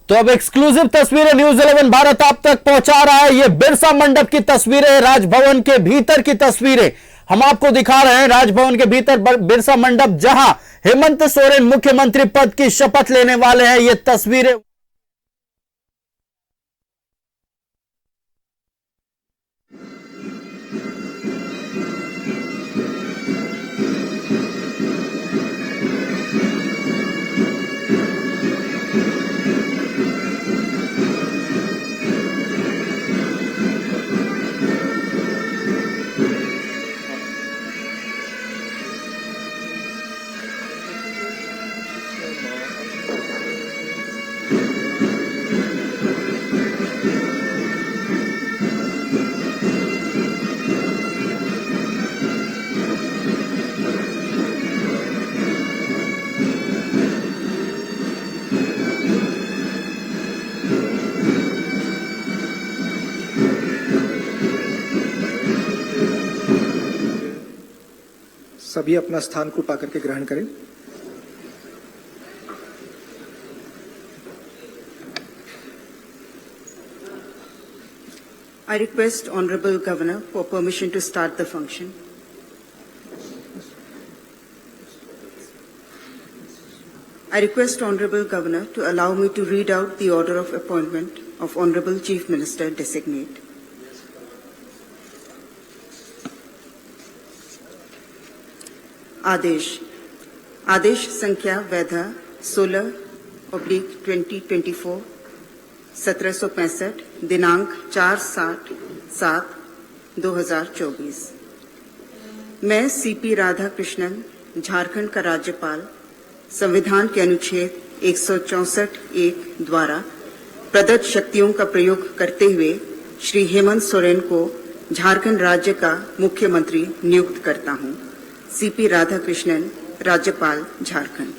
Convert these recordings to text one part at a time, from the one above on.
तो अब एक्सक्लूसिव तस्वीरें न्यूज 11 भारत आप तक पहुंचा रहा है। ये बिरसा मंडप की तस्वीरें, राजभवन के भीतर की तस्वीरें हम आपको दिखा रहे हैं। राजभवन के भीतर बिरसा मंडप, जहां हेमंत सोरेन मुख्यमंत्री पद की शपथ लेने वाले हैं। ये तस्वीरें सभी अपना स्थान को पा करके ग्रहण करें। I request Honorable Governor for permission to start the function. I request Honorable Governor to allow me to read out the order of appointment of Honorable Chief Minister Designate. आदेश संख्या वैधा 16/2024 1765 दिनांक 4/7/2024। मैं सीपी राधाकृष्णन, झारखंड का राज्यपाल, संविधान के अनुच्छेद 164(1) द्वारा प्रदत्त शक्तियों का प्रयोग करते हुए श्री हेमंत सोरेन को झारखंड राज्य का मुख्यमंत्री नियुक्त करता हूं। सीपी राधाकृष्णन, राज्यपाल, झारखंड।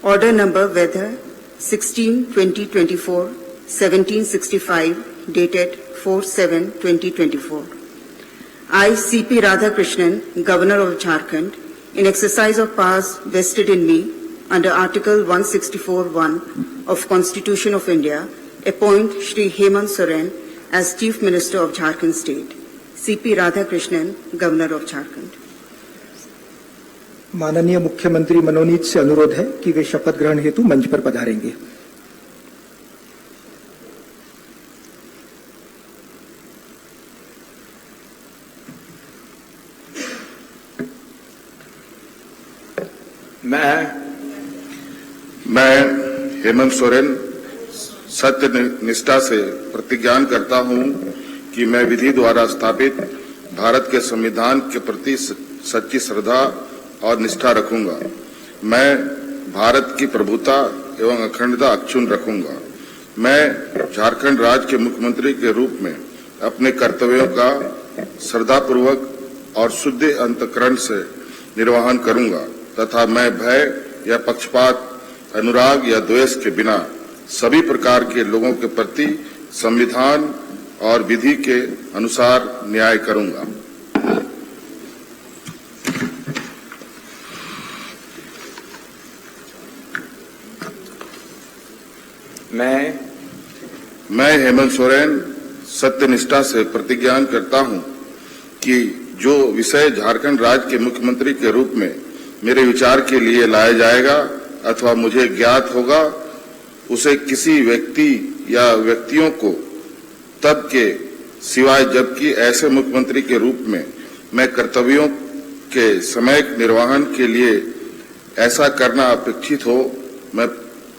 ऑर्डर नंबर वेदर 16/2024 1765 dated 4/7/2024। I, CP Radhakrishnan, Governor of Jharkhand, in exercise of powers vested in me under Article 164(1) of Constitution of India, appoint Shri Hemant Soren as Chief Minister of Jharkhand State. CP Radhakrishnan, Governor of Jharkhand. माननीय मुख्यमंत्री मनोनीत से अनुरोध है कि वे शपथ ग्रहण हेतु मंच पर पधारेंगे। मैं हेमंत सोरेन सत्य निष्ठा से प्रतिज्ञा करता हूं कि मैं विधि द्वारा स्थापित भारत के संविधान के प्रति सच्ची श्रद्धा और निष्ठा रखूंगा। मैं भारत की प्रभुता एवं अखंडता अक्षुण्ण रखूंगा। मैं झारखंड राज्य के मुख्यमंत्री के रूप में अपने कर्तव्यों का श्रद्धापूर्वक और शुद्ध अंतःकरण से निर्वहन करूंगा तथा मैं भय या पक्षपात, अनुराग या द्वेष के बिना सभी प्रकार के लोगों के प्रति संविधान और विधि के अनुसार न्याय करूंगा। मैं हेमंत सोरेन सत्यनिष्ठा से प्रतिज्ञा करता हूं कि जो विषय झारखंड राज्य के मुख्यमंत्री के रूप में मेरे विचार के लिए लाया जाएगा अथवा मुझे ज्ञात होगा, उसे किसी व्यक्ति या व्यक्तियों को तब के सिवाय जबकि ऐसे मुख्यमंत्री के रूप में मैं कर्तव्यों के समय निर्वहन के लिए ऐसा करना अपेक्षित हो, मैं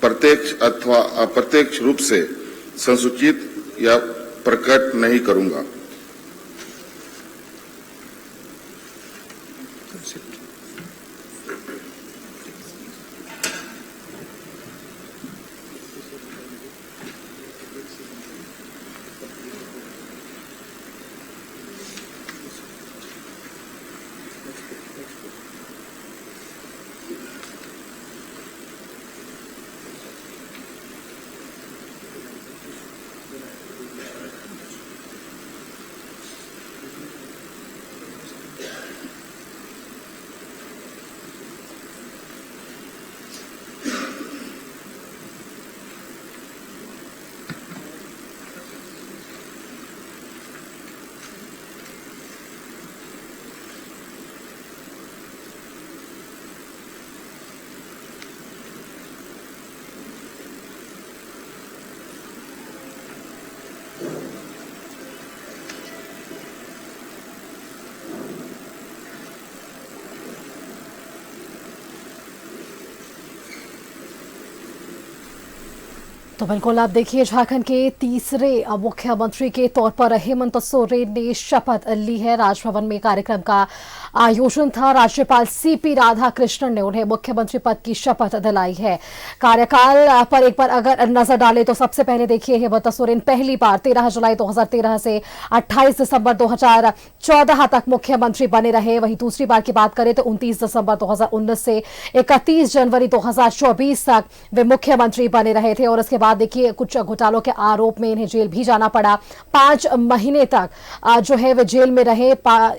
प्रत्यक्ष अथवा अप्रत्यक्ष रूप से संसूचित या प्रकट नहीं करूंगा। तो बिल्कुल आप देखिए, झारखंड के तीसरे मुख्यमंत्री के तौर पर हेमंत सोरेन ने शपथ ली है। राजभवन में कार्यक्रम का आयोजन था। राज्यपाल सीपी राधाकृष्णन ने उन्हें मुख्यमंत्री पद की शपथ दिलाई है। कार्यकाल पर एक बार अगर नजर डालें तो सबसे पहले देखिए, हेमंत सोरेन पहली बार 13 जुलाई 2013 से 28 दिसंबर 2014 तक मुख्यमंत्री बने रहे। वहीं दूसरी बार की बात करें तो 29 दिसंबर 2019 से 31 जनवरी 2024 तक वे मुख्यमंत्री बने रहे थे। और इसके बाद देखिए, कुछ घोटालों के आरोप में इन्हें जेल भी जाना पड़ा। 5 महीने तक जो है वे जेल में रहे।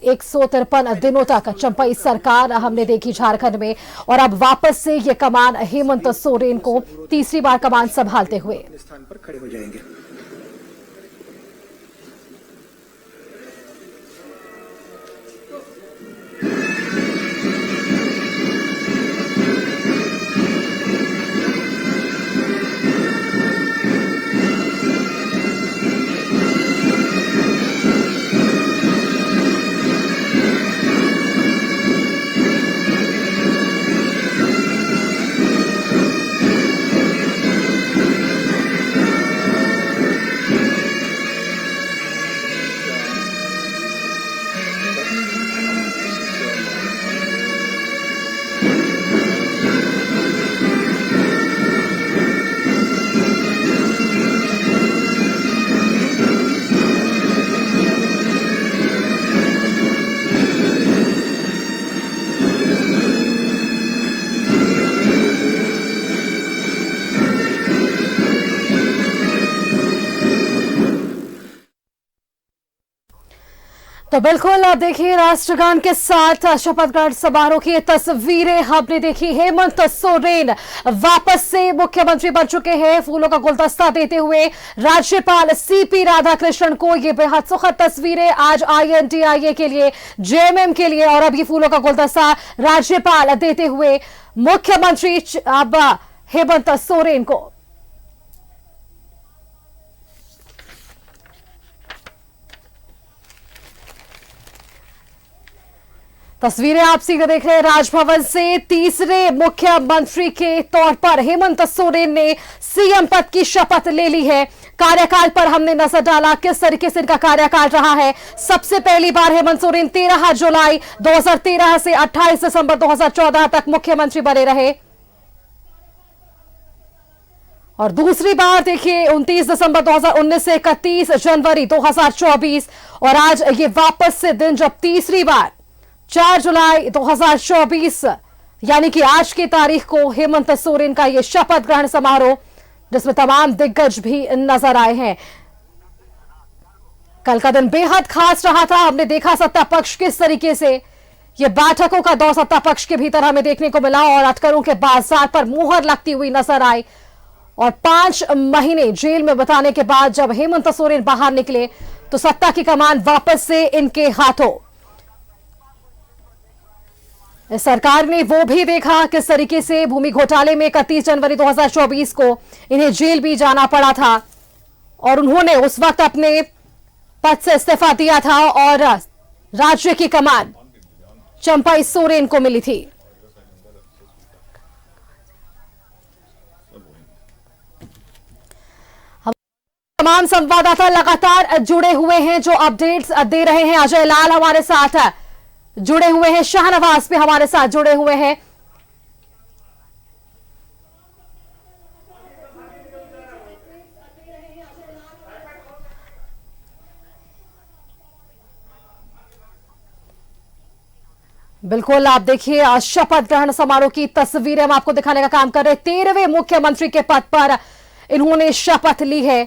153 दिनों तक चंपाई सरकार हमने देखी झारखंड में, और अब वापस से ये कमान हेमंत सोरेन को तीसरी बार कमान संभालते हुए स्थान पर खड़े हो जाएंगे। तो बिल्कुल आप देखिए, राष्ट्रगान के साथ शपथ ग्रहण समारोह की तस्वीरें हमने देखी। हेमंत सोरेन वापस से मुख्यमंत्री बन चुके हैं। फूलों का गुलदस्ता देते हुए राज्यपाल सीपी राधाकृष्णन को ये बेहद सुखद तस्वीरें आज INTIA के लिए, JMM के लिए, और अब ये फूलों का गुलदस्ता राज्यपाल देते हुए मुख्यमंत्री अब हेमंत सोरेन को। तस्वीरें आप सीधे देख रहे हैं राजभवन से। तीसरे मुख्यमंत्री के तौर पर हेमंत सोरेन ने CM पद की शपथ ले ली है। कार्यकाल पर हमने नजर डाला किस तरीके से इनका कार्यकाल रहा है। सबसे पहली बार हेमंत सोरेन 13 जुलाई 2013 से 28 दिसंबर 2014 तक मुख्यमंत्री बने रहे, और दूसरी बार देखिए 29 दिसंबर 2019 से 31 जनवरी 2024, और आज ये वापस से दिन जब तीसरी बार 4 जुलाई 2024 यानी कि आज की तारीख को हेमंत सोरेन का यह शपथ ग्रहण समारोह, जिसमें तमाम दिग्गज भी नजर आए हैं। कल का दिन बेहद खास रहा था। हमने देखा सत्ता पक्ष किस तरीके से ये बैठकों का दौर सत्ता पक्ष के भीतर हमें देखने को मिला, और अटकलों के बाजार पर मुहर लगती हुई नजर आई। और 5 महीने जेल में बिताने के बाद जब हेमंत सोरेन बाहर निकले तो सत्ता की कमान वापस से इनके हाथों। सरकार ने वो भी देखा किस तरीके से भूमि घोटाले में 31 जनवरी 2024 को इन्हें जेल भी जाना पड़ा था, और उन्होंने उस वक्त अपने पद से इस्तीफा दिया था और राज्य की कमान चंपाई सोरेन को मिली थी। तमाम संवाददाता लगातार जुड़े हुए हैं जो अपडेट्स दे रहे हैं। अजय लाल हमारे साथ जुड़े हुए हैं, शाहनवाज पे हमारे साथ जुड़े हुए हैं। बिल्कुल आप देखिए, शपथ ग्रहण समारोह की तस्वीरें हम आपको दिखाने का काम कर रहे हैं। 13वें मुख्यमंत्री के पद पर इन्होंने शपथ ली है।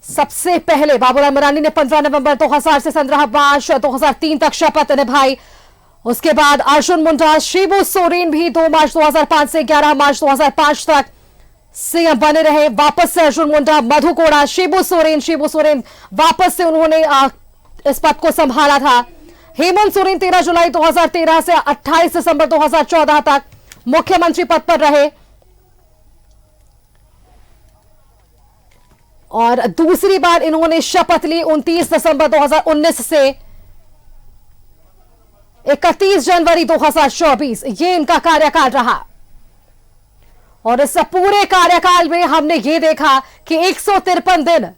सबसे पहले बाबूलाल मरांडी ने 15 नवंबर 2000 से 15 मार्च 2003 तक शपथ निभाई। उसके बाद अर्जुन मुंडा, शिबू सोरेन भी 2 मार्च 2005 से 11 मार्च 2005 तक CM बने रहे। वापस से अर्जुन मुंडा, मधु कोड़ा, शिबू सोरेन वापस से उन्होंने इस पद को संभाला था। हेमंत सोरेन 13 जुलाई 2013 से 28 दिसंबर 2014 तक मुख्यमंत्री पद पर रहे, और दूसरी बार इन्होंने शपथ ली 29 दिसंबर 2019 से 31 जनवरी 2024। ये इनका कार्यकाल रहा। और इस पूरे कार्यकाल में हमने ये देखा कि 153 दिन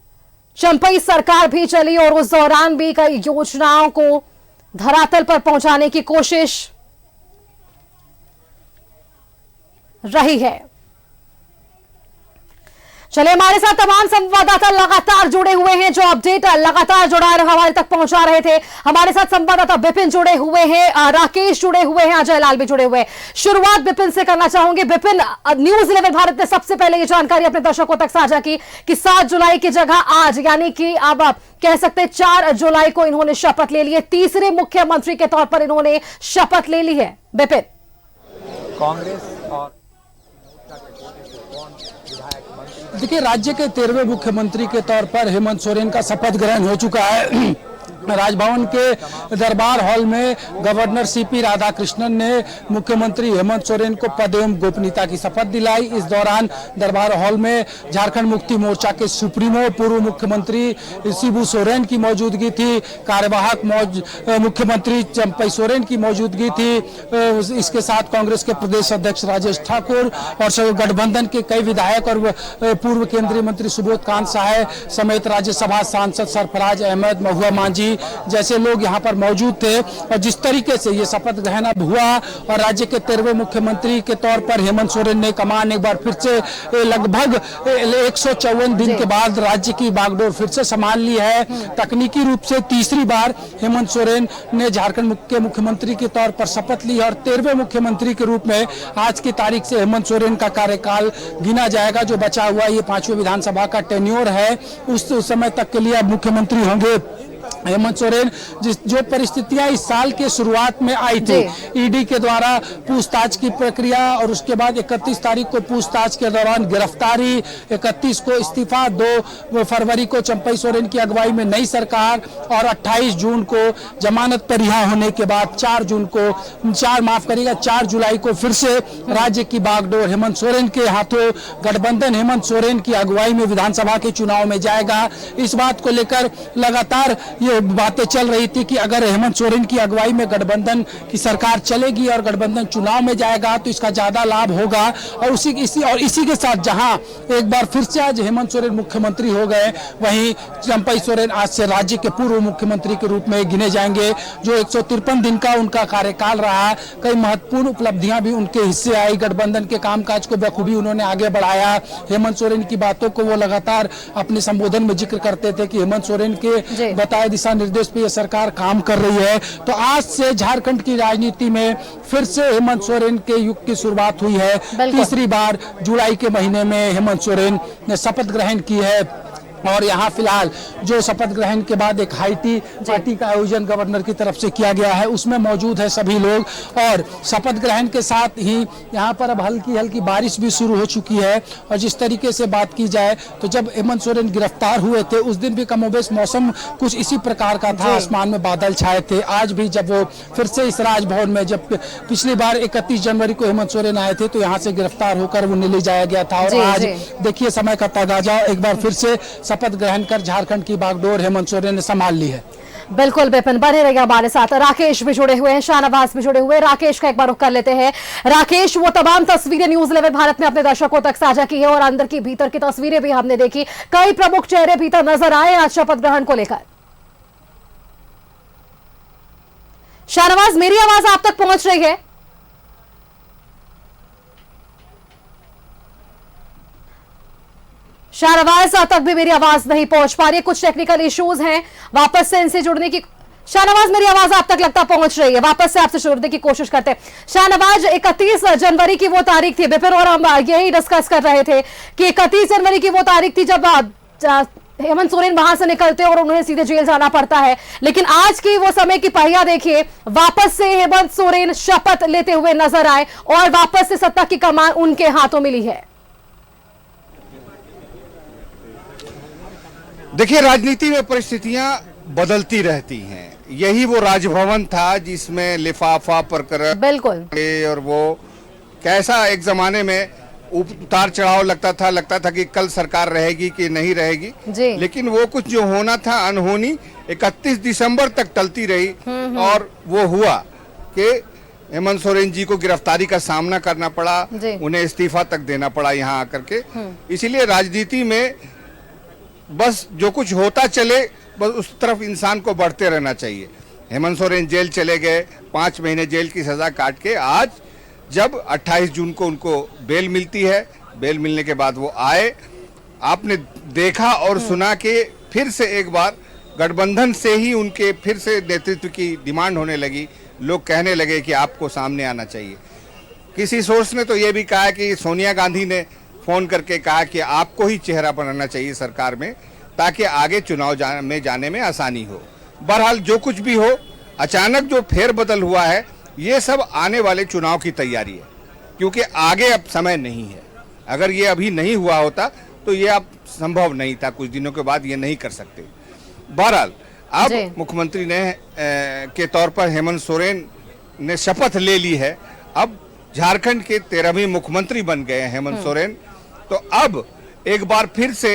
चंपई सरकार भी चली और उस दौरान भी कई योजनाओं को धरातल पर पहुंचाने की कोशिश रही है। चलिए, हमारे साथ तमाम संवाददाता लगातार जुड़े हुए हैं, जो अपडेट लगातार हमारे तक पहुंचा रहे थे। हमारे साथ संवाददाता विपिन जुड़े हुए हैं, राकेश जुड़े हुए हैं, अजय लाल भी जुड़े हुए हैं। शुरुआत विपिन से करना चाहूंगी। विपिन, न्यूज 11 भारत ने सबसे पहले ये जानकारी अपने दर्शकों तक साझा की कि 7 जुलाई की जगह आज, यानी कि अब कह सकते हैं 4 जुलाई को इन्होंने शपथ ले ली है। तीसरे मुख्यमंत्री के तौर पर इन्होंने शपथ ले ली है। विपिन, कांग्रेस और देखिए, राज्य के 13वें मुख्यमंत्री के तौर पर हेमंत सोरेन का शपथ ग्रहण हो चुका है। राजभवन के दरबार हॉल में गवर्नर सीपी राधाकृष्णन ने मुख्यमंत्री हेमंत सोरेन को पद एवं गोपनीयता की शपथ दिलाई। इस दौरान दरबार हॉल में झारखंड मुक्ति मोर्चा के सुप्रीमो पूर्व मुख्यमंत्री शिबू सोरेन की मौजूदगी थी, कार्यवाहक मुख्यमंत्री चंपई सोरेन की मौजूदगी थी। इसके साथ कांग्रेस के प्रदेश अध्यक्ष राजेश ठाकुर और गठबंधन के कई विधायक और पूर्व केंद्रीय मंत्री सुबोध कांत सहाय समेत राज्यसभा सांसद सरफराज अहमद, महुआ मांझी जैसे लोग यहां पर मौजूद थे। और जिस तरीके से ये शपथ ग्रहण अब हुआ और राज्य के 13वें मुख्यमंत्री के तौर पर हेमंत सोरेन ने कमान एक बार फिर से लगभग 154 दिन के बाद राज्य की बागडोर फिर से संभाल ली है। तकनीकी रूप से तीसरी बार हेमंत सोरेन ने झारखंड के मुख्यमंत्री के तौर पर शपथ ली है और 13वें मुख्यमंत्री के रूप में आज की तारीख से हेमंत सोरेन का कार्यकाल गिना जाएगा। जो बचा हुआ ये 5वीं विधानसभा का टेन्योर है, उस समय तक के लिए अब मुख्यमंत्री होंगे हेमंत सोरेन। जो परिस्थितियां इस साल के शुरुआत में आई थी, ईडी के द्वारा पूछताछ की प्रक्रिया और उसके बाद 31 तारीख को पूछताछ के दौरान गिरफ्तारी, 31 को इस्तीफा, 2 फरवरी को चंपई सोरेन की अगुवाई में नई सरकार और 28 जून को जमानत पर रिहा होने के बाद 4 जुलाई को फिर से राज्य की बागडोर हेमंत सोरेन के हाथों गठबंधन हेमंत सोरेन की अगुवाई में विधानसभा के चुनाव में जाएगा। इस बात को लेकर लगातार ये बातें चल रही थी कि अगर हेमंत सोरेन की अगुवाई में गठबंधन की सरकार चलेगी और गठबंधन चुनाव में जाएगा तो इसका ज्यादा लाभ होगा। और इसी के साथ जहां एक बार फिर से आज हेमंत सोरेन मुख्यमंत्री हो गए, वहीं चंपई सोरेन आज से राज्य के पूर्व मुख्यमंत्री के रूप में गिने जाएंगे। जो 153 दिन का उनका कार्यकाल रहा, कई महत्वपूर्ण उपलब्धियां भी उनके हिस्से आई, गठबंधन के कामकाज को बखूबी उन्होंने आगे बढ़ाया। हेमंत सोरेन की बातों को वो लगातार अपने संबोधन में जिक्र करते थे कि हेमंत सोरेन के बताए दिशा निर्देश पे ये सरकार काम कर रही है। तो आज से झारखंड की राजनीति में फिर से हेमंत सोरेन के युग की शुरुआत हुई है। तीसरी बार जुलाई के महीने में हेमंत सोरेन ने शपथ ग्रहण की है और यहाँ फिलहाल जो शपथ ग्रहण के बाद एक हाई टी पार्टी का आयोजन गवर्नर की तरफ से किया गया है, उसमें मौजूद है सभी लोग। और शपथ ग्रहण के साथ ही यहाँ पर अब हल्की हल्की बारिश भी शुरू हो चुकी है। और जिस तरीके से बात की जाए तो जब हेमंत सोरेन गिरफ्तार हुए थे उस दिन भी कमोबेश मौसम कुछ इसी प्रकार का था, आसमान में बादल छाए थे। आज भी जब वो फिर से इस राजभवन में, जब पिछली बार 31 जनवरी को हेमंत सोरेन आए थे तो यहाँ से गिरफ्तार होकर उन्हें ले जाया गया था। और आज देखिए समय का तगाजा, एक बार फिर से शपथ ग्रहण कर झारखंड की बागडोर हेमंत सोरेन ने संभाल ली है। बिल्कुल विपिन, बने रहिए हमारे साथ। राकेश भी जुड़े हुए हैं, शाहनवाज भी जुड़े हुए हैं। राकेश का एक बार रुख कर लेते हैं। राकेश, वो तमाम तस्वीरें न्यूज 11 भारत ने अपने दर्शकों तक साझा की है और अंदर की भीतर की तस्वीरें भी हमने देखी। कई प्रमुख चेहरे भीतर नजर आए आज शपथ ग्रहण को लेकर। शाहनवाज, मेरी आवाज आप तक पहुंच रही है? शाहनवाज तक भी मेरी आवाज नहीं पहुंच पा रही है, कुछ टेक्निकल इश्यूज हैं। वापस से इनसे जुड़ने की शाहनवाज, मेरी आवाज आप तक लगता पहुंच रही है? वापस से आपसे जुड़ने की कोशिश करते हैं। शाहनवाज, 31 जनवरी की वो तारीख थी, विपिन और हम यही डिस्कस कर रहे थे कि 31 जनवरी की वो तारीख थी जब हेमंत सोरेन वहां से निकलते और उन्हें सीधे जेल जाना पड़ता है। लेकिन आज की वो समय की पहिया देखिए, वापस से हेमंत सोरेन शपथ लेते हुए नजर आए और वापस से सत्ता की कमान उनके हाथों मिली है। देखिए, राजनीति में परिस्थितियां बदलती रहती हैं। यही वो राजभवन था जिसमें लिफाफा प्रकरण बिल्कुल, और वो कैसा एक जमाने में उतार चढ़ाव लगता था कि कल सरकार रहेगी कि नहीं रहेगी जी। लेकिन वो कुछ जो होना था अनहोनी 31 दिसंबर तक टलती रही और वो हुआ कि हेमंत सोरेन जी को गिरफ्तारी का सामना करना पड़ा, जी। उन्हें इस्तीफा तक देना पड़ा यहाँ आकर के। इसीलिए राजनीति में बस जो कुछ होता चले, बस उस तरफ इंसान को बढ़ते रहना चाहिए। हेमंत सोरेन जेल चले गए, 5 महीने जेल की सजा काट के आज जब 28 जून को उनको बेल मिलती है, बेल मिलने के बाद वो आए, आपने देखा और सुना कि फिर से एक बार गठबंधन से ही उनके फिर से नेतृत्व की डिमांड होने लगी। लोग कहने लगे कि आपको सामने आना चाहिए। किसी सोर्स ने तो ये भी कहा कि सोनिया गांधी ने फोन करके कहा कि आपको ही चेहरा बनाना चाहिए सरकार में, ताकि आगे चुनाव में जाने में आसानी हो। बहरहाल जो कुछ भी हो, अचानक जो फेरबदल हुआ है, ये सब आने वाले चुनाव की तैयारी है, क्योंकि आगे अब समय नहीं है। अगर ये अभी नहीं हुआ होता तो ये अब संभव नहीं था, कुछ दिनों के बाद ये नहीं कर सकते। बहरहाल अब मुख्यमंत्री ने के तौर पर हेमंत सोरेन ने शपथ ले ली है। अब झारखंड के 13वें मुख्यमंत्री बन गए हैं हेमंत सोरेन। तो अब एक बार फिर से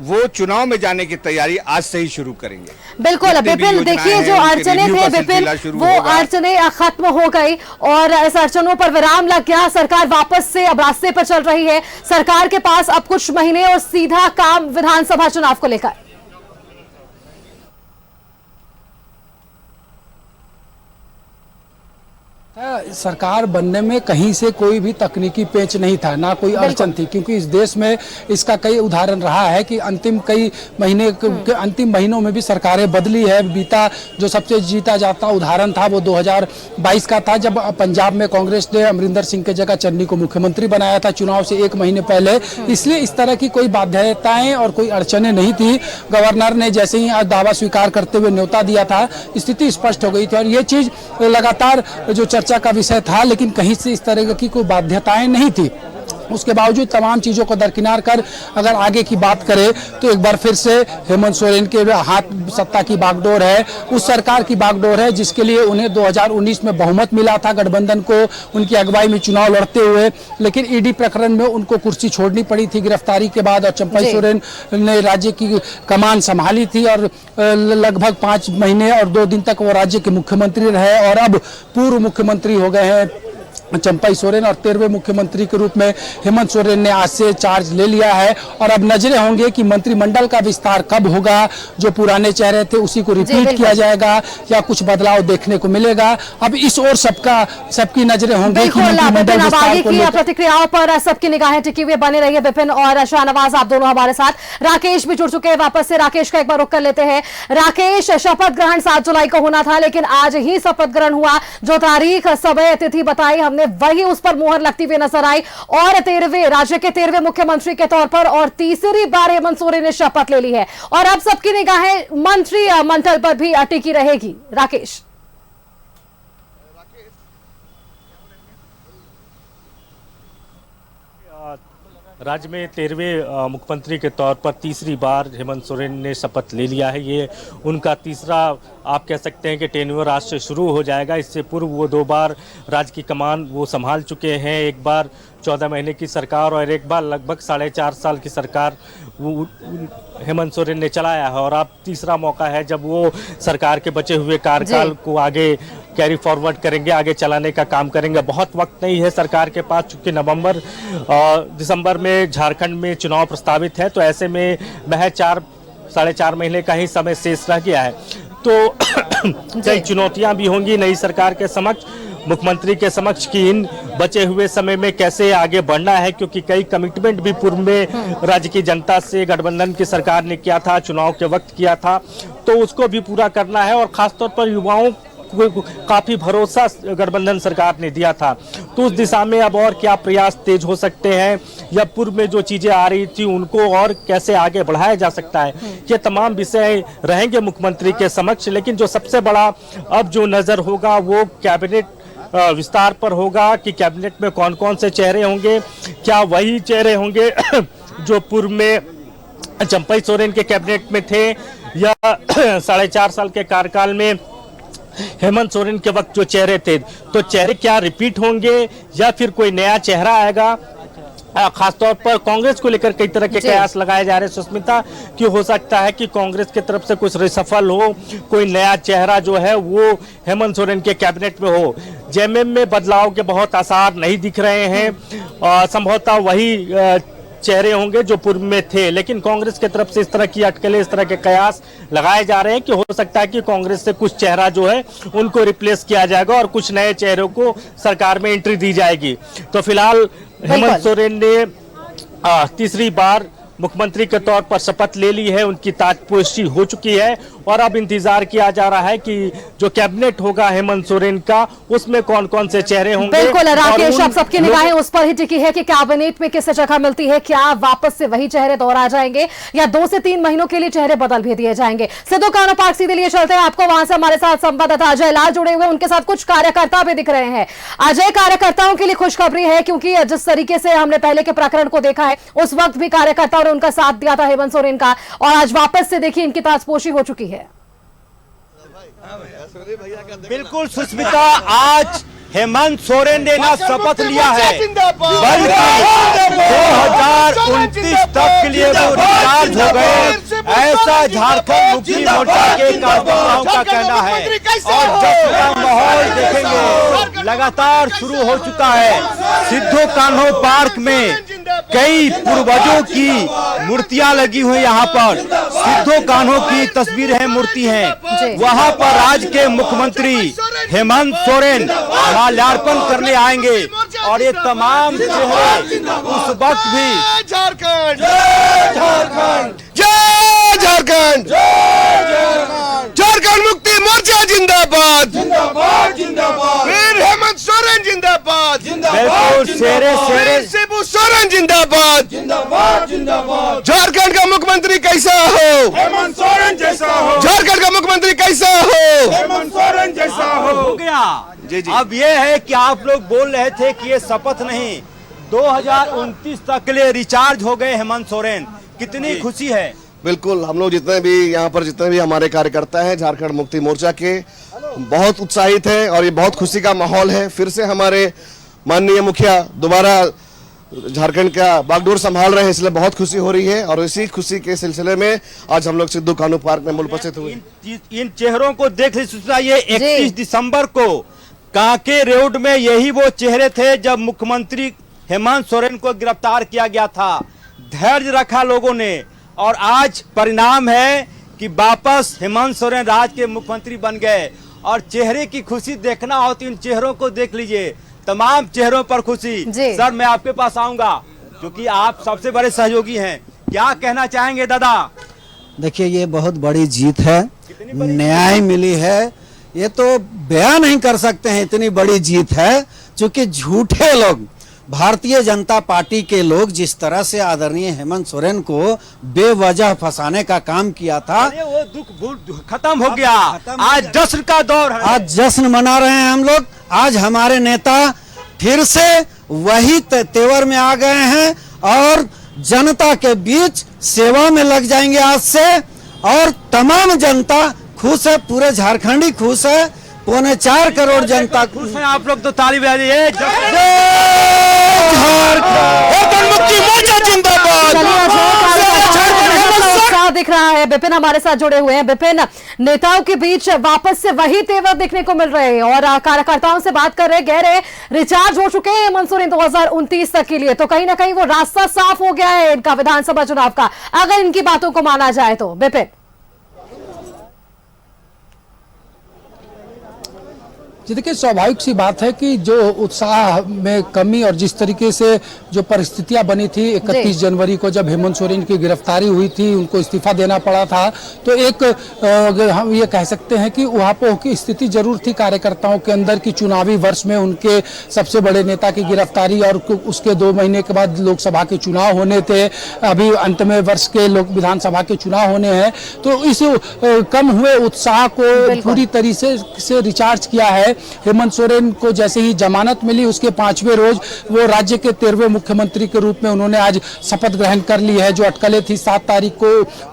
वो चुनाव में जाने की तैयारी आज से ही शुरू करेंगे। बिल्कुल विपिन, देखिए जो अड़चने थे विपिन, वो अड़चने खत्म हो गई और इस अड़चनों पर विराम लग गया। सरकार वापस से अब रास्ते पर चल रही है। सरकार के पास अब कुछ महीने और सीधा काम विधानसभा चुनाव को लेकर। सरकार बनने में कहीं से कोई भी तकनीकी पेच नहीं था, ना कोई अड़चन थी, क्योंकि इस देश में इसका कई उदाहरण रहा है कि अंतिम कई महीने के अंतिम महीनों में भी सरकारें बदली है। बीता जो सबसे जीता जाता उदाहरण था वो 2022 का था, जब पंजाब में कांग्रेस ने अमरिंदर सिंह के जगह चन्नी को मुख्यमंत्री बनाया था चुनाव से 1 महीने पहले। इसलिए इस तरह की कोई बाध्यताएं और कोई अड़चनें नहीं थी। गवर्नर ने जैसे ही आज दावा स्वीकार करते हुए न्योता दिया था, स्थिति स्पष्ट हो गई थी और ये चीज लगातार जो चर्चा का विषय था, लेकिन कहीं से इस तरह की कोई बाध्यताएं नहीं थी। उसके बावजूद तमाम चीजों को दरकिनार कर अगर आगे की बात करें तो एक बार फिर से हेमंत सोरेन के हाथ सत्ता की बागडोर है, उस सरकार की बागडोर है जिसके लिए उन्हें 2019 में बहुमत मिला था गठबंधन को, उनकी अगुवाई में चुनाव लड़ते हुए। लेकिन ईडी प्रकरण में उनको कुर्सी छोड़नी पड़ी थी गिरफ्तारी के बाद और चंपई सोरेन ने राज्य की कमान संभाली थी और लगभग 5 महीने और 2 दिन तक वो राज्य के मुख्यमंत्री रहे और अब पूर्व मुख्यमंत्री हो गए हैं चंपई सोरेन और 13वें मुख्यमंत्री के रूप में हेमंत सोरेन ने आज से चार्ज ले लिया है। और अब नजरें होंगे कि मंत्रिमंडल का विस्तार कब होगा, जो पुराने चेहरे थे उसी को रिपीट किया जाएगा या कुछ बदलाव देखने को मिलेगा। अब इस ओर सबकी नजरें होंगी कि मंत्रिमंडल विस्तार को लेकर प्रतिक्रियाओं पर सबकी निगाहें टिकी हुई बने रही है। विपिन और शाहनवाज, आप दोनों हमारे साथ। राकेश भी जुड़ चुके हैं वापस से। राकेश का एक बार रुख कर लेते हैं। राकेश, शपथ ग्रहण 7 जुलाई को होना था, लेकिन आज ही शपथ ग्रहण हुआ। जो तारीख, समय, तिथि बताई हमने वही उस पर मुहर लगती हुई नजर आई और राज्य के 13वें मुख्यमंत्री के तौर पर और तीसरी बार हेमंत सोरेन ने शपथ ले ली है और अब सबकी निगाहें मंत्रिमंडल पर भी टिकी रहेगी। राकेश, राज्य में 13वें मुख्यमंत्री के तौर पर तीसरी बार हेमंत सोरेन ने शपथ ले लिया है। ये उनका तीसरा, आप कह सकते हैं कि टेन्योर आज से शुरू हो जाएगा। इससे पूर्व वो 2 बार राज्य की कमान वो संभाल चुके हैं, एक बार 14 महीने की सरकार और एक बार लगभग 4.5 साल की सरकार वो हेमंत सोरेन ने चलाया है और अब तीसरा मौका है जब वो सरकार के बचे हुए कार्यकाल को आगे कैरी फॉरवर्ड करेंगे, आगे चलाने का काम करेंगे। बहुत वक्त नहीं है सरकार के पास, चूंकि नवंबर दिसंबर में झारखंड में चुनाव प्रस्तावित है, तो ऐसे में महज 4-4.5 महीने का ही समय शेष रह गया है। तो कई चुनौतियां भी होंगी नई सरकार के समक्ष, मुख्यमंत्री के समक्ष कि इन बचे हुए समय में कैसे आगे बढ़ना है, क्योंकि कई कमिटमेंट भी पूर्व में राज्य की जनता से गठबंधन की सरकार ने किया था, चुनाव के वक्त किया था, तो उसको भी पूरा करना है। और खासतौर पर युवाओं को काफी भरोसा गठबंधन सरकार ने दिया था, तो उस दिशा में अब और क्या प्रयास तेज हो सकते हैं या पूर्व में जो चीजें आ रही थी उनको और कैसे आगे बढ़ाया जा सकता है, ये तमाम विषय रहेंगे मुख्यमंत्री के समक्ष। लेकिन जो सबसे बड़ा अब जो नजर होगा वो कैबिनेट विस्तार पर होगा कि कैबिनेट में कौन कौन से चेहरे होंगे। क्या वही चेहरे होंगे जो पूर्व में चंपई सोरेन के कैबिनेट में थे या 4.5 साल के कार्यकाल में हेमंत सोरेन के वक्त जो चेहरे थे, तो चेहरे क्या रिपीट होंगे या फिर कोई नया चेहरा आएगा। खासतौर पर कांग्रेस को लेकर कई तरह के कयास लगाए जा रहे हैं सुष्मिता, कि हो सकता है कि कांग्रेस की तरफ से कुछ रिसफल हो, कोई नया चेहरा जो है वो हेमंत सोरेन के कैबिनेट में हो। जेएमएम में बदलाव के बहुत आसार नहीं दिख रहे हैं और संभवतः वही चेहरे होंगे जो पूर्व में थे, लेकिन कांग्रेस की तरफ से इस तरह की अटकलें, इस तरह के कयास लगाए जा रहे हैं कि हो सकता है कि कांग्रेस से कुछ चेहरा जो है उनको रिप्लेस किया जाएगा और कुछ नए चेहरों को सरकार में एंट्री दी जाएगी। तो फिलहाल हेमंत सोरेन ने तीसरी बार मुख्यमंत्री के तौर पर शपथ ले ली है, उनकी ताजपोशी हो चुकी है और अब इंतजार किया जा रहा है कि जो कैबिनेट होगा हेमंत सोरेन का, उसमें कौन कौन से चेहरे होंगे। बिल्कुल राकेश, अब सबकी निगाहें उस पर ही टिकी है कि कैबिनेट में किसे जगह मिलती है, क्या वापस से वही चेहरे दोहरा जाएंगे या 2 से 3 महीनों के लिए चेहरे बदल भी दिए जाएंगे। सिद्धू कान्हो पार्क सीधे लिए चलते हैं आपको, वहां से हमारे साथ संवाददाता अजय लाल जुड़े हुए, उनके साथ कुछ कार्यकर्ता भी दिख रहे हैं। अजय, कार्यकर्ताओं के लिए खुशखबरी है क्योंकि जिस तरीके से हमने पहले के प्रकरण को देखा है, उस वक्त भी कार्यकर्ताओं ने उनका साथ दिया था हेमंत सोरेन का, और आज वापस से देखिए इनकी ताजपोशी हो चुकी है। बिल्कुल सुष्मिता, आज हेमंत सोरेन ने ना शपथ लिया है बल्कि 2029 तक के लिए वो रिचार्ज हो गए, ऐसा झारखंड मुक्ति मोर्चा के कार्यकर्ताओं का कहना है। और जश्न का माहौल देखेंगे लगातार शुरू हो चुका है। सिद्धू कान्हो पार्क में कई पूर्वजों की मूर्तियां लगी हुई, यहाँ पर सिद्धू कान्हो की तस्वीर है, मूर्ति है। वहाँ पर राज्य के मुख्यमंत्री हेमंत सोरेन माल्यार्पण करने आएंगे और ये तमाम चेहरे उस वक्त भी झारखंड जय झारखंड, झारखंड मुक्ति मोर्चा जिंदाबाद, वीर हेमंत सोरेन जिंदाबाद, बिल्कुल शेरे शिबू सोरेन जिंदाबाद, झारखंड का मुख्यमंत्री कैसा हो, हेमंत सोरेन जैसा हो, झारखंड का मुख्यमंत्री कैसा हो, हेमंत सोरेन जैसा हो गया। जी जी। अब ये है कि आप लोग बोल रहे थे कि ये शपथ नहीं, 2029 तक के लिए रिचार्ज हो गए हेमंत सोरेन, कितनी खुशी है। बिल्कुल, हम लोग जितने भी हमारे कार्यकर्ता हैं झारखंड मुक्ति मोर्चा के, बहुत उत्साहित हैं और ये बहुत खुशी का माहौल है। फिर से हमारे माननीय मुखिया दोबारा झारखंड का बागडोर संभाल रहे हैं, इसलिए बहुत खुशी हो रही है। और इसी खुशी के सिलसिले में आज हम लोग सिद्धू कान्हो पार्क में मूल उपस्थित हुए। इन चेहरों को देख ये 31 दिसंबर को कांके रोड में यही वो चेहरे थे जब मुख्यमंत्री हेमंत सोरेन को गिरफ्तार किया गया था। धैर्य रखा लोगों ने और आज परिणाम है कि वापस हेमंत सोरेन राज्य के मुख्यमंत्री बन गए। और चेहरे की खुशी देखना हो तो इन चेहरों को देख लीजिए, तमाम चेहरों पर खुशी। सर, मैं आपके पास आऊंगा क्योंकि आप सबसे बड़े सहयोगी हैं, क्या कहना चाहेंगे दादा? देखिए, ये बहुत बड़ी जीत है, न्याय मिली है, ये तो बयान नहीं कर सकते हैं, इतनी बड़ी जीत है। क्योंकि झूठे लोग, भारतीय जनता पार्टी के लोग जिस तरह से आदरणीय हेमंत सोरेन को बेवजह फंसाने का काम किया था, वो दुख खत्म हो गया। आज जश्न का दौर है, आज जश्न मना रहे हैं हम लोग। आज हमारे नेता फिर से वही तेवर में आ गए हैं और जनता के बीच सेवा में लग जाएंगे आज से। और तमाम जनता खुश है, पूरे झारखंडी खुश है, 4.25 करोड़ जनता खुश है। आप लोग तो ताली बजाइए। उत्साह दिख रहा है। विपिन हमारे साथ जुड़े हुए हैं। विपिन, नेताओं के बीच वापस से वही तेवर देखने को मिल रहे हैं और कार्यकर्ताओं से बात कर रहे, कह रहे रिचार्ज हो चुके हैं हेमंत सोरेन 2029 तक के लिए, तो कहीं ना कहीं वो रास्ता साफ हो गया है इनका विधानसभा चुनाव का, अगर इनकी बातों को माना जाए तो। विपिन, जी देखिए, स्वाभाविक सी बात है कि जो उत्साह में कमी और जिस तरीके से जो परिस्थितियां बनी थी 31 जनवरी को जब हेमंत सोरेन की गिरफ्तारी हुई थी, उनको इस्तीफा देना पड़ा था, तो एक हम ये कह सकते हैं कि उहापोह की स्थिति जरूर थी कार्यकर्ताओं के अंदर कि चुनावी वर्ष में उनके सबसे बड़े नेता की गिरफ्तारी और उसके 2 महीने के बाद लोकसभा के चुनाव होने थे, अभी अंत में वर्ष के विधानसभा के चुनाव होने हैं, तो इस कम हुए उत्साह को पूरी तरीके से रिचार्ज किया है। हेमंत सोरेन को जैसे ही जमानत मिली उसके 5वें रोज वो राज्य के 13वें मुख्यमंत्री के रूप में उन्होंने आज शपथ ग्रहण कर ली है। जो अटकलें थी 7 तारीख को,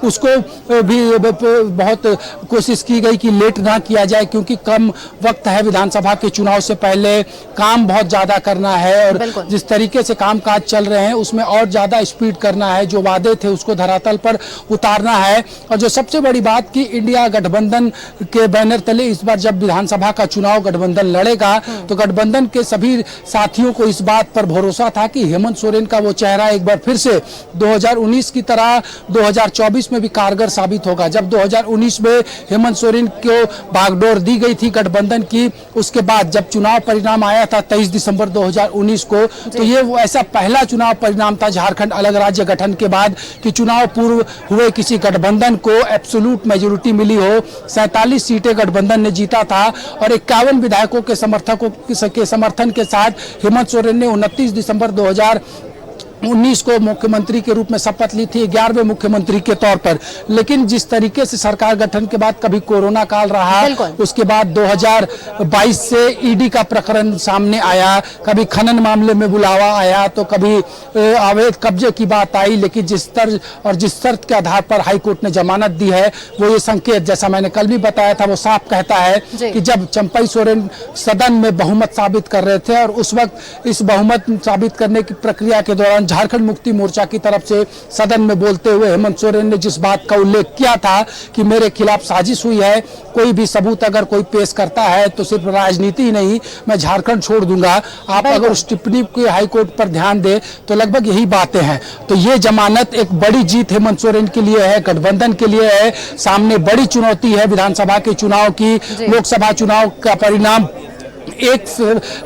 उसको भी बहुत कोशिश की गई कि लेट ना किया जाए क्योंकि कम वक्त है विधानसभा के चुनाव से पहले, काम बहुत ज्यादा करना है और जिस तरीके से कामकाज चल रहे हैं उसमें और ज्यादा स्पीड करना है, जो वादे थे उसको धरातल पर उतारना है। और जो सबसे बड़ी बात कि इंडिया गठबंधन के बैनर तले इस बार जब विधानसभा का चुनाव गठबंधन लड़ेगा, तो गठबंधन के सभी साथियों को इस बात पर भरोसा था कि हेमंत सोरेन का वो चेहरा एक बार फिर से 2019 की तरह 2024 में भी कारगर साबित होगा। जब 2019 में हेमंत सोरेन को बागडोर दी गई थी गठबंधन की, उसके बाद जब चुनाव परिणाम आया था 23 दिसंबर 2019 को, तो ये वो ऐसा पहला चुनाव परिणाम था झारखंड अलग राज्य गठन के बाद कि चुनाव पूर्व हुए किसी गठबंधन को एब्सोल्यूट मेजोरिटी मिली हो। 47 सीटें गठबंधन ने जीता था और 51 विधायकों के समर्थन के साथ हेमंत सोरेन ने 29 दिसंबर 2019 को मुख्यमंत्री के रूप में शपथ ली थी, 11वें मुख्यमंत्री के तौर पर। लेकिन जिस तरीके से सरकार गठन के बाद कभी कोरोना काल रहा, उसके बाद 2022 से ईडी का प्रकरण सामने आया, कभी खनन मामले में बुलावा आया, तो कभी अवैध कब्जे की बात आई। लेकिन जिस तर्ज और जिस शर्त के आधार पर हाईकोर्ट ने जमानत दी है, वो ये संकेत, जैसा मैंने कल भी बताया था, वो साफ कहता है कि जब चंपई सोरेन सदन में बहुमत साबित कर रहे थे और उस वक्त इस बहुमत साबित करने की प्रक्रिया के दौरान झारखंड मुक्ति मोर्चा की तरफ से सदन में बोलते हुए हेमंत सोरेन ने जिस बात का उल्लेख किया था कि मेरे खिलाफ साजिश हुई है, कोई भी सबूत अगर कोई पेश करता है तो सिर्फ राजनीति नहीं, मैं झारखंड छोड़ दूंगा। आप अगर उस टिप्पणी के हाईकोर्ट पर ध्यान दे तो लगभग यही बातें हैं। तो ये जमानत एक बड़ी जीत हेमंत सोरेन के लिए है, गठबंधन के लिए है। सामने बड़ी चुनौती है विधानसभा के चुनाव की। लोकसभा चुनाव का परिणाम एक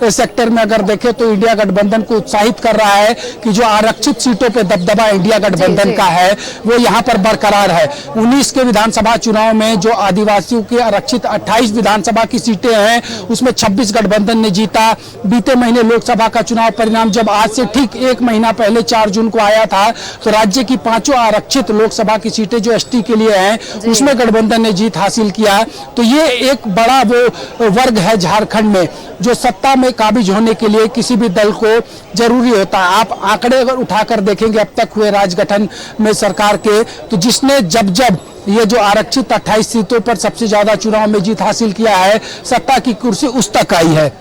सेक्टर में अगर देखें तो इंडिया गठबंधन को उत्साहित कर रहा है कि जो आरक्षित सीटों पे दबदबा इंडिया गठबंधन का है वो यहाँ पर बरकरार है। 19 के विधानसभा चुनाव में जो आदिवासियों के आरक्षित 28 विधानसभा की सीटें हैं, उसमें 26 गठबंधन ने जीता। बीते महीने लोकसभा का चुनाव परिणाम जब आज से ठीक एक महीना पहले 4 जून को आया था, तो राज्य की 5 आरक्षित लोकसभा की सीटें जो एसटी के लिए हैं, उसमें गठबंधन ने जीत हासिल किया। तो ये एक बड़ा वो वर्ग है झारखंड में जो सत्ता में काबिज होने के लिए किसी भी दल को जरूरी होता है। आप आंकड़े अगर उठाकर देखेंगे अब तक हुए राजगठन में सरकार के, तो जिसने जब ये जो आरक्षित 28 सीटों पर सबसे ज्यादा चुनाव में जीत हासिल किया है, सत्ता की कुर्सी उस तक आई है।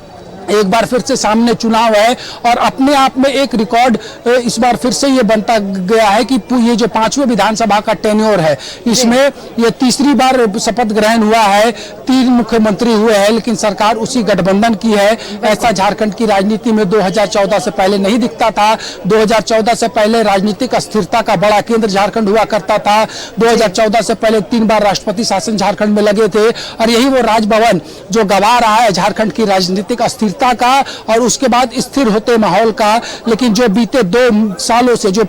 एक बार फिर से सामने चुनाव है और अपने आप में एक रिकॉर्ड इस बार फिर से ये बनता गया है कि ये जो 5वें विधानसभा का टेन्योर है, इसमें ये तीसरी बार शपथ ग्रहण हुआ है, 3 मुख्यमंत्री हुए हैं, लेकिन सरकार उसी गठबंधन की है। ऐसा झारखंड की राजनीति में 2014 से पहले नहीं दिखता था। 2014 से पहले राजनीतिक अस्थिरता का बड़ा केंद्र झारखंड हुआ करता था। 2014 से पहले 3 बार राष्ट्रपति शासन झारखंड में लगे थे और यही वो राजभवन जो गवा रहा है झारखंड की राजनीतिक अस्थिरता का और उसके बाद स्थिर होते माहौल का। लेकिन जो बीते 2 सालों से जो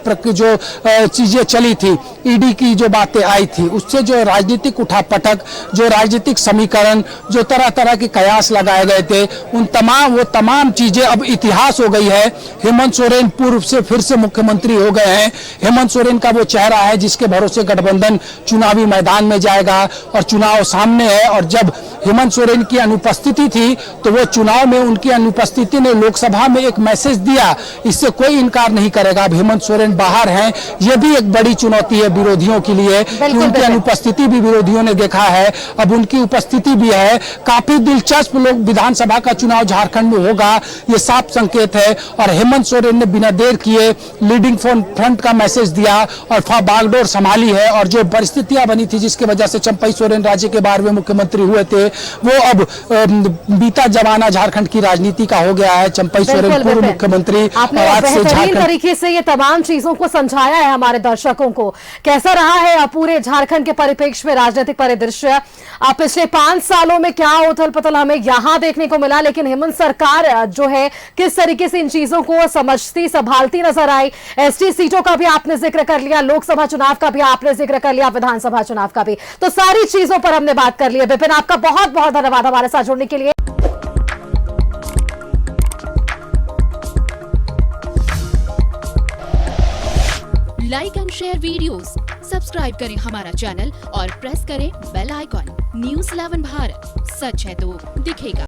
चीजें चली थी, ईडी की जो बातें आई थी, उससे जो राजनीतिक उठापटक, जो राजनीतिक समीकरण, जो तरह तरह के कयास लगाए गए थे, वो तमाम चीजें अब इतिहास हो गई है। हेमंत सोरेन पूर्व से फिर से मुख्यमंत्री हो गए हैं। हेमंत सोरेन का वो चेहरा है जिसके भरोसे गठबंधन चुनावी मैदान में जाएगा और चुनाव सामने है। और जब हेमंत सोरेन की अनुपस्थिति थी तो वो चुनाव में उनकी अनुपस्थिति ने लोकसभा में एक मैसेज दिया, इससे कोई इनकार नहीं करेगा। अब हेमंत सोरेन बाहर हैं, ये भी एक बड़ी चुनौती है विरोधियों के लिए कि उनकी अनुपस्थिति भी विरोधियों ने देखा है, अब उनकी उपस्थिति भी है। काफी दिलचस्प लोग विधानसभा का चुनाव झारखंड में होगा, ये साफ संकेत है। और हेमंत सोरेन ने बिना देर किए लीडिंग फ्रंट का मैसेज दिया और बागडोर संभाली है। और जो परिस्थितियां बनी थी जिसके वजह से चंपई सोरेन राज्य के 12वें मुख्यमंत्री हुए थे, वो अब बीता जमाना झारखंड की राजनीति का हो गया है। चंपई सोरेन पूर्व मुख्यमंत्री आपने बेहतरीन तरीके से ये तमाम चीजों को समझाया है हमारे दर्शकों को। कैसा रहा है पूरे झारखंड के परिप्रेक्ष्य में राजनीतिक परिदृश्य? पिछले 5 सालों में क्या उथल पुथल हमें यहाँ देखने को मिला, लेकिन हेमंत सरकार जो है किस तरीके से इन चीजों को समझती संभालती नजर आई। एसटी सीटों का भी आपने जिक्र कर लिया, लोकसभा चुनाव का भी आपने जिक्र कर लिया, विधानसभा चुनाव का भी, तो सारी चीजों पर हमने बात कर ली है। विपिन, आपका बहुत बहुत धन्यवाद हमारे साथ जुड़ने के लिए। Like and share videos, subscribe करें हमारा चैनल और प्रेस करें बेल आइकॉन। न्यूज़ 11 भारत, सच है तो दिखेगा।